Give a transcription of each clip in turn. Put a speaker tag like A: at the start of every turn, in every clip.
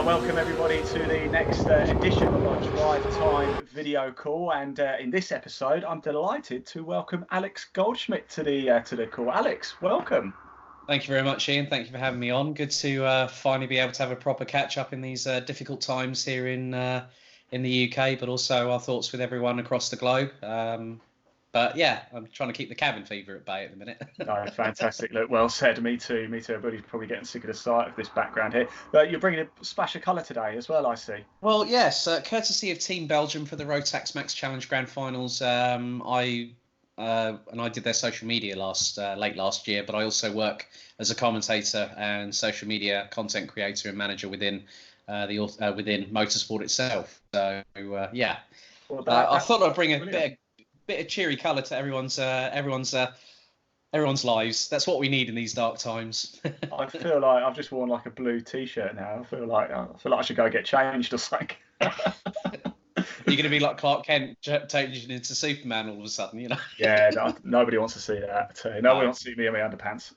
A: Welcome everybody to the next edition of our Drive Time video call, and in this episode, I'm delighted to welcome Alex Goldschmidt to the call. Alex, welcome.
B: Thank you very much, Ian. Thank you for having me on. Good to finally be able to have a proper catch up in these difficult times here in the UK, but also our thoughts with everyone across the globe. But yeah, I'm trying to keep the cabin fever at bay at the minute.
A: No, fantastic. Look, well said. Me too. Me too. Everybody's probably getting sick of the sight of this background here. But you're bringing a splash of colour today as well, I see.
B: Well, yes, courtesy of Team Belgium for the Rotax Max Challenge Grand Finals. I did their social media late last year, but I also work as a commentator and social media content creator and manager within within motorsport itself. So yeah, well, I thought I'd bring a bit of cheery colour to everyone's lives. That's what we need in these dark times.
A: I feel like I've just worn like a blue T-shirt now. I feel like I should go get changed or something.
B: You're going to be like Clark Kent changing into Superman all of a sudden, you know?
A: Yeah, nobody wants to see that. Nobody wants to see me in my underpants.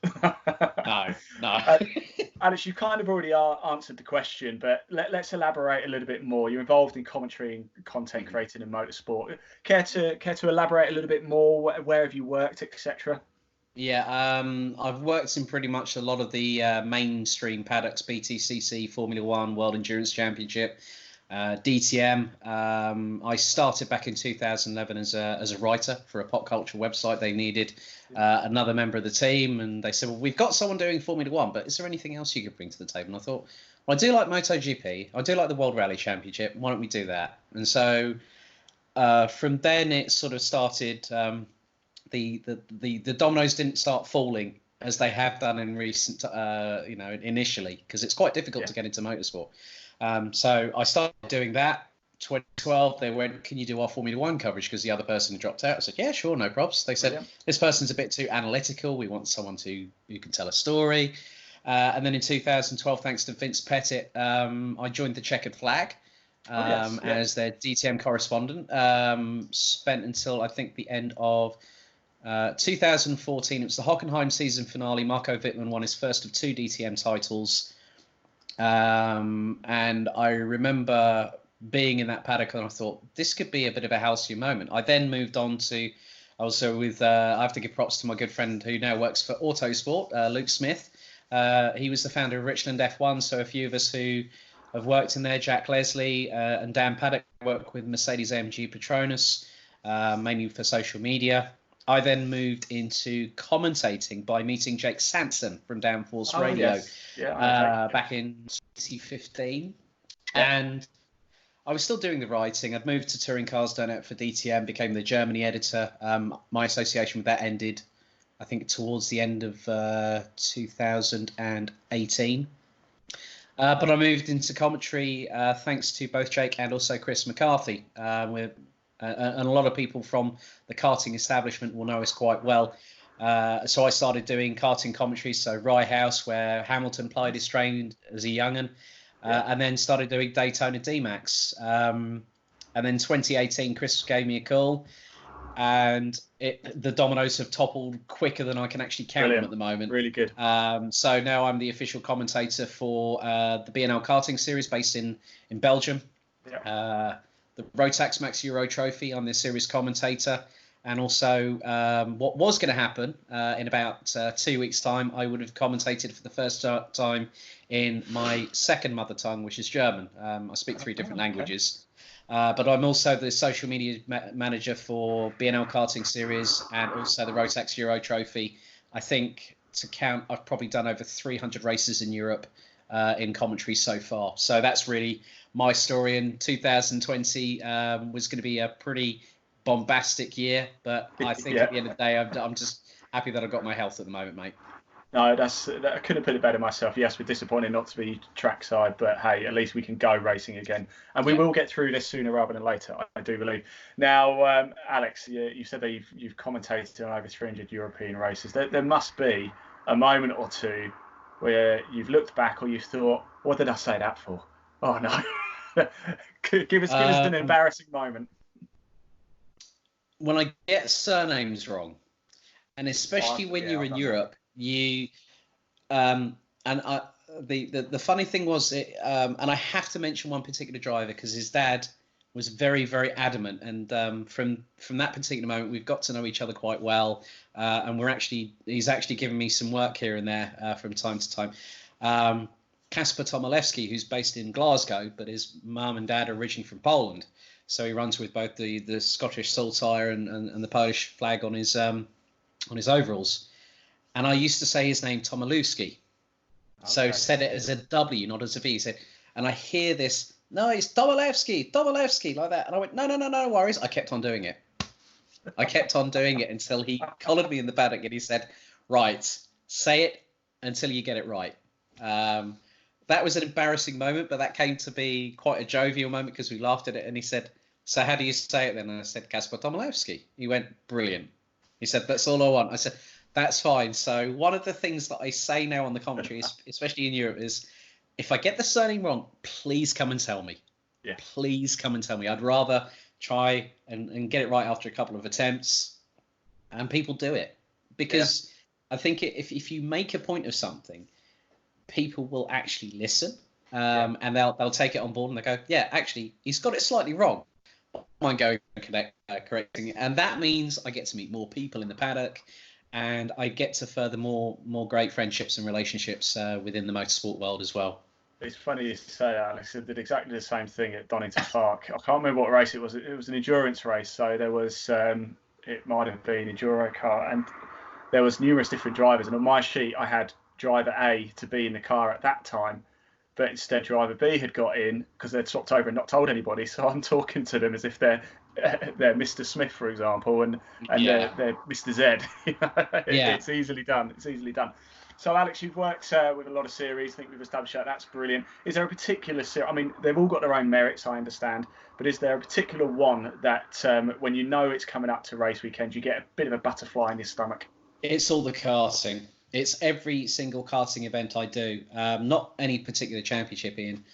B: No.
A: Alex, you kind of already answered the question, but let's elaborate a little bit more. You're involved in commentary and content creating in motorsport. Care to elaborate a little bit more? Where have you worked, etc.?
B: Yeah, I've worked in pretty much a lot of the mainstream paddocks, BTCC, Formula One, World Endurance Championship. DTM. I started back in 2011 as a writer for a pop culture website. They needed another member of the team, and they said, well, we've got someone doing Formula One, but is there anything else you could bring to the table? And I thought, well, I do like MotoGP. I do like the World Rally Championship. Why don't we do that? And so from then it sort of started. The dominoes didn't start falling as they have done in recent, initially, because it's quite difficult to get into motorsport. So I started doing that. 2012, they went, can you do our Formula One coverage? Because the other person had dropped out. I said, yeah, sure, no probs. They said, this person's a bit too analytical. We want someone who can tell a story. And then in 2012, thanks to Vince Pettit, I joined the Checkered Flag as their DTM correspondent. Spent until, I think, the end of 2014. It was the Hockenheim season finale. Marco Wittmann won his first of 2 DTM titles. And I remember being in that paddock and I thought this could be a bit of a halcyon moment. I then moved on to also with I have to give props to my good friend who now works for Autosport, Luke Smith. He was the founder of Richland F1, so a few of us who have worked in there, Jack Leslie and Dan Paddock, work with Mercedes-AMG Petronas, mainly for social media. I then moved into commentating by meeting Jake Sanson from Downforce Radio back in 2015. And I was still doing the writing. I'd moved to Touring Cars Donut for DTM, became the Germany editor. My association with that ended, I think, towards the end of 2018. But I moved into commentary thanks to both Jake and also Chris McCarthy. And a lot of people from the karting establishment will know us quite well. So I started doing karting commentary, so Rye House, where Hamilton plied his trade as a young'un, and then started doing Daytona D-Max. And then 2018, Chris gave me a call, and the dominoes have toppled quicker than I can actually count them at the moment.
A: Really good.
B: So now I'm the official commentator for the B&L karting series based in Belgium. The Rotax Max Euro Trophy. I'm the series commentator, and also what was going to happen in about 2 weeks' time, I would have commentated for the first time in my second mother tongue, which is German. I speak 3 different languages, but I'm also the social media manager for B&L Karting Series and also the Rotax Euro Trophy. I think to count, I've probably done over 300 races in Europe in commentary so far. So that's really my story. In 2020 was going to be a pretty bombastic year, but I think at the end of the day, I'm just happy that I've got my health at the moment, mate.
A: No, I couldn't have put it better myself. Yes, we're disappointed not to be trackside, but hey, at least we can go racing again, and we will get through this sooner rather than later, I do believe. Now, Alex, you said that you've commentated on over 300 European races. There must be a moment or two where you've looked back or you've thought, what did I say that for? Oh no. give us an embarrassing moment.
B: When I get surnames wrong, and especially when you're in Europe, you and the funny thing was, and I have to mention one particular driver because his dad was very, very adamant, and from that particular moment, we've got to know each other quite well, and he's actually given me some work here and there from time to time. Kasper Tomilewski, who's based in Glasgow, but his mum and dad are originally from Poland, so he runs with both the Scottish saltire and the Polish flag on his overalls. And I used to say his name Tomilewski, so said it as a W, not as a V. He said, and I hear this, no, it's Tomilewski, like that. And I went, no worries. I kept on doing it. Until he collared me in the paddock and he said, right, say it until you get it right. That was an embarrassing moment, but that came to be quite a jovial moment because we laughed at it. And he said, so how do you say it then? And I said, Kasper Tomilewski. He went, brilliant. He said, that's all I want. I said, that's fine. So one of the things that I say now on the commentary, especially in Europe, is if I get the surname wrong, please come and tell me.
A: Yeah.
B: Please come and tell me. I'd rather try and get it right after a couple of attempts, and people do it. Because I think if you make a point of something, people will actually listen, and they'll take it on board and they go, yeah, actually, he's got it slightly wrong. I mind going and correcting it. And that means I get to meet more people in the paddock, and I get to further more great friendships and relationships within the motorsport world as well.
A: It's funny you say, Alex. I did exactly the same thing at Donington Park. I can't remember what race it was. It was an endurance race, so there was it might have been enduro car, and there was numerous different drivers. And on my sheet, I had driver A to be in the car at that time, but instead driver B had got in because they'd swapped over and not told anybody. So I'm talking to them as if they're Mr. Smith, for example, and they're Mr. Z. It's easily done. So Alex, you've worked with a lot of series. I think we've established that's brilliant. Is there a particular series? I mean, they've all got their own merits, I understand, but is there a particular one that when you know it's coming up to race weekend, you get a bit of a butterfly in your stomach?
B: It's all the karting. It's every single karting event I do. Not any particular championship, Ian,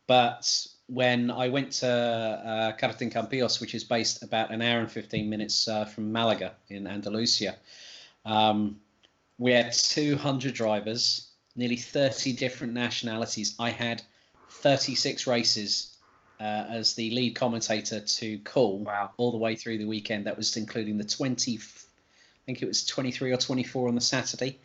B: but when I went to Karting Campillos, which is based about an hour and 15 minutes from Malaga in Andalusia, we had 200 drivers, nearly 30 different nationalities. I had 36 races as the lead commentator to call all the way through the weekend. That was including the 20, I think it was 23 or 24 on the Saturday.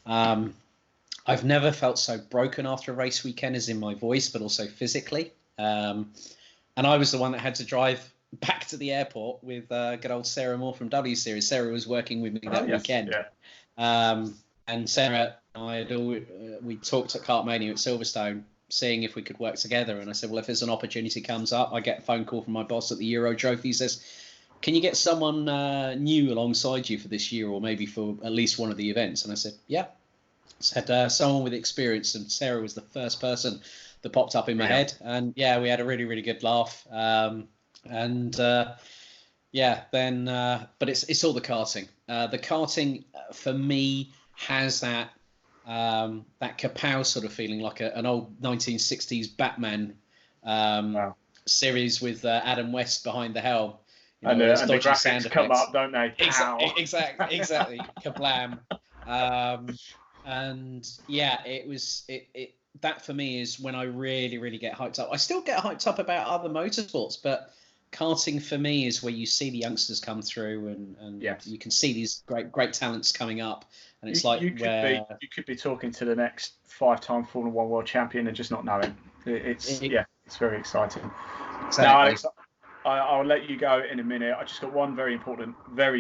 B: I've never felt so broken after a race weekend as in my voice, but also physically. And I was the one that had to drive back to the airport with good old Sarah Moore from W Series. Sarah was working with me that weekend. Yeah. And Sarah and we talked at Kartmania at Silverstone, seeing if we could work together. And I said, well, if there's an opportunity comes up, I get a phone call from my boss at the Euro Trophy. He says, can you get someone new alongside you for this year, or maybe for at least one of the events? And I said, yeah. Said someone with experience, and Sarah was the first person that popped up in my head. And we had a really, really good laugh. But it's all the karting. The karting for me has that kapow sort of feeling, like an old 1960s Batman series with Adam West behind the helm.
A: And the graphics come up, don't they?
B: Exactly. Kablam. That for me is when I really, really get hyped up. I still get hyped up about other motorsports, but karting for me is where you see the youngsters come through, and you can see these great talents coming up. And it's you
A: could be talking to the next 5-time Formula One world champion and just not know it. It's very exciting. Exactly. Now, Alex, I'll let you go in a minute. I just got one very,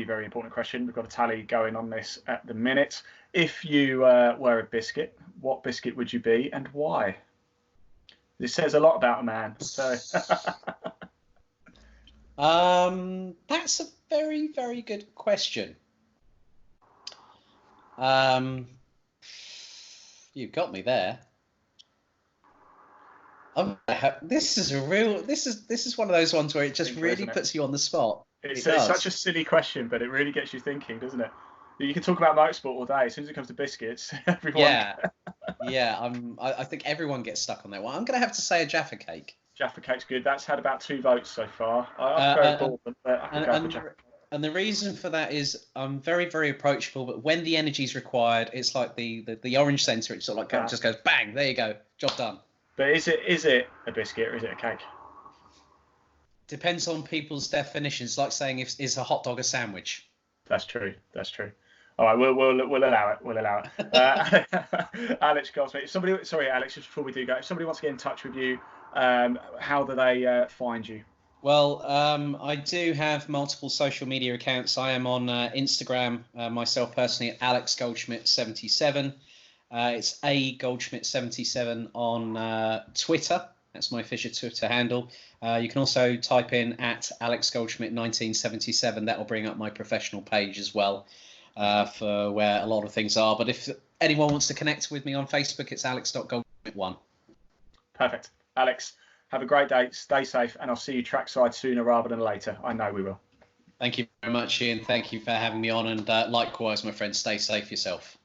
A: very important question. We've got a tally going on this at the minute. If you were a biscuit, what biscuit would you be and why? This says a lot about a man. So.
B: That's a very, very good question. You've got me there. This is one of those ones where it just really puts you on the spot.
A: It's such a silly question, but it really gets you thinking, doesn't it? You can talk about motorsport all day. As soon as it comes to biscuits, everyone.
B: I think everyone gets stuck on that one. I'm going to have to say a Jaffa cake.
A: Jaffa cake's good. That's had about 2 votes so far. I'll go Bourbon, but I can go for Jaffa.
B: And the reason for that is I'm very, very approachable, but when the energy is required, it's like the orange centre. It sort of like just goes bang. There you go, job done.
A: But is it a biscuit or is it a cake?
B: Depends on people's definitions. Like saying is a hot dog a sandwich?
A: That's true. That's true. All right, we'll allow it. We'll allow it. Alex Goldschmidt. Sorry, Alex. Just before we do go, if somebody wants to get in touch with you, how do they find you?
B: Well, I do have multiple social media accounts. I am on Instagram myself personally at Alex Goldschmidt 77. It's A Goldschmidt 77 on Twitter. That's my official Twitter handle. You can also type in at Alex Goldschmidt 1977. That will bring up my professional page as well, for where a lot of things are. But if anyone wants to connect with me on Facebook, it's alex.goldschmidt1.
A: Perfect. Alex, have a great day. Stay safe, and I'll see you trackside sooner rather than later. I know we will.
B: Thank you very much, Ian. Thank you for having me on. And likewise, my friend, stay safe yourself.